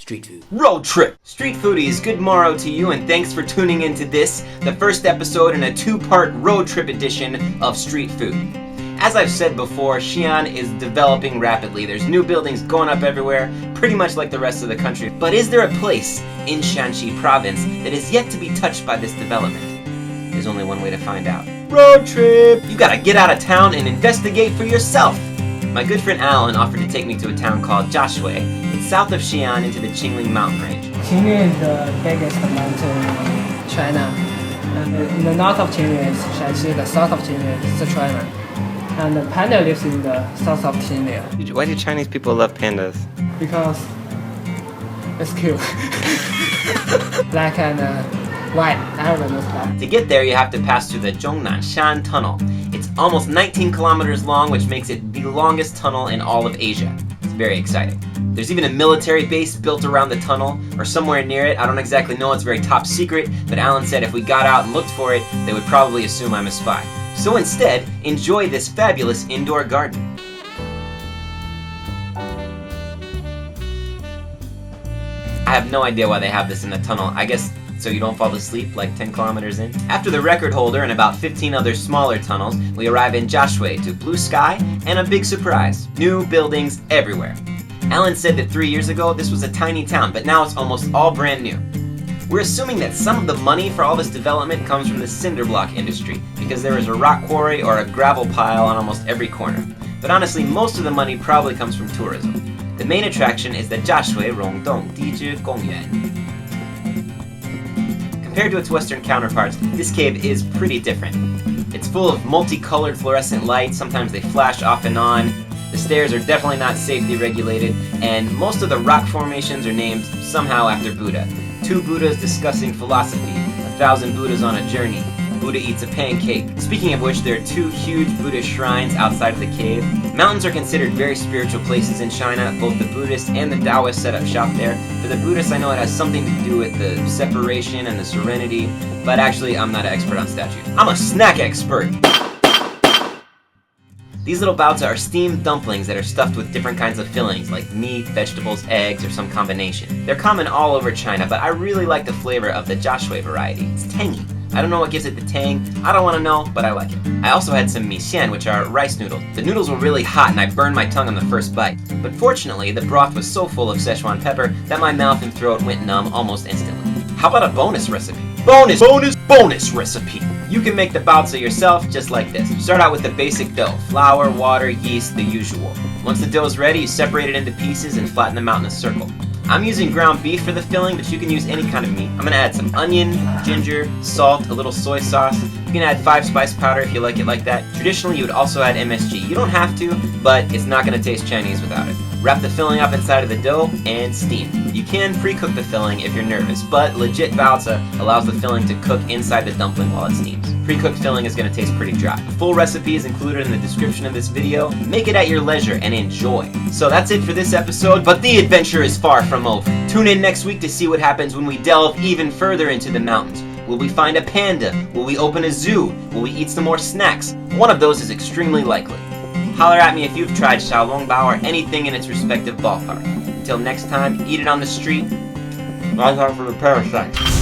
Street food. Road trip! Street foodies, good morrow to you, and thanks for tuning into this, the first episode in a two-part road trip edition of Street Food. As I've said before, Xi'an is developing rapidly. There's new buildings going up everywhere, pretty much like the rest of the country. But is there a place in Shanxi province that is yet to be touched by this development? There's only one way to find out. Road trip! You gotta get out of town and investigate for yourself! My good friend Alan offered to take me to a town called Jiashui. It's south of Xi'an into the Qingling mountain range. Qingling is the biggest mountain in China. And in the north of Qingling is Shanxi, the south of Qingling is Sichuan. And the panda lives in the south of Qingling. Why do Chinese people love pandas? Because it's cute. Black and white. Everyone knows that. To get there, you have to pass through the Jiangnan Shan tunnel. It's almost 19 kilometers long, which makes it the longest tunnel in all of Asia. It's very exciting. There's even a military base built around the tunnel, or somewhere near it. I don't exactly know, it's very top secret, but Alan said if we got out and looked for it, they would probably assume I'm a spy. So instead, enjoy this fabulous indoor garden. I have no idea why they have this in the tunnel. I guess so you don't fall asleep like 10 kilometers in. After the record holder and about 15 other smaller tunnels, we arrive in Jiashui to blue sky and a big surprise. New buildings everywhere. Alan said that 3 years ago this was a tiny town, but now it's almost all brand new. We're assuming that some of the money for all this development comes from the cinder block industry, because there is a rock quarry or a gravel pile on almost every corner. But honestly, most of the money probably comes from tourism. The main attraction is the Jiashui Rongdong Dizhi Gongyuan. Compared to its western counterparts, this cave is pretty different. It's full of multicolored fluorescent lights, sometimes they flash off and on. The stairs are definitely not safety regulated, and most of the rock formations are named somehow after Buddha. 2 Buddhas discussing philosophy, 1,000 Buddhas on a journey, Buddha eats a pancake. Speaking of which, there are 2 huge Buddhist shrines outside of the cave. Mountains are considered very spiritual places in China. Both the Buddhists and the Taoists set up shop there. For the Buddhists, I know it has something to do with the separation and the serenity, but actually I'm not an expert on statues. I'm a snack expert! These little baozi are steamed dumplings that are stuffed with different kinds of fillings, like meat, vegetables, eggs, or some combination. They're common all over China, but I really like the flavor of the Jiashui variety. It's tangy. I don't know what gives it the tang, I don't want to know, but I like it. I also had some Xian, which are rice noodles. The noodles were really hot and I burned my tongue on the first bite. But fortunately, the broth was so full of Szechuan pepper that my mouth and throat went numb almost instantly. How about a bonus recipe? Bonus recipe! You can make the baozi yourself just like this. Start out with the basic dough. Flour, water, yeast, the usual. Once the dough is ready, you separate it into pieces and flatten them out in a circle. I'm using ground beef for the filling, but you can use any kind of meat. I'm gonna add some onion, ginger, salt, a little soy sauce. You can add 5 spice powder if you like it like that. Traditionally, you would also add MSG. You don't have to, but it's not gonna taste Chinese without it. Wrap the filling up inside of the dough and steam. You can pre-cook the filling if you're nervous, but legit baozi allows the filling to cook inside the dumpling while it steams. Pre-cooked filling is gonna taste pretty dry. The full recipe is included in the description of this video. Make it at your leisure and enjoy. So that's it for this episode, but the adventure is far from over. Tune in next week to see what happens when we delve even further into the mountains. Will we find a panda? Will we open a zoo? Will we eat some more snacks? One of those is extremely likely. Holler at me if you've tried Xiaolongbao or anything in its respective ballpark. Until next time, eat it on the street. Watch out for the parasites.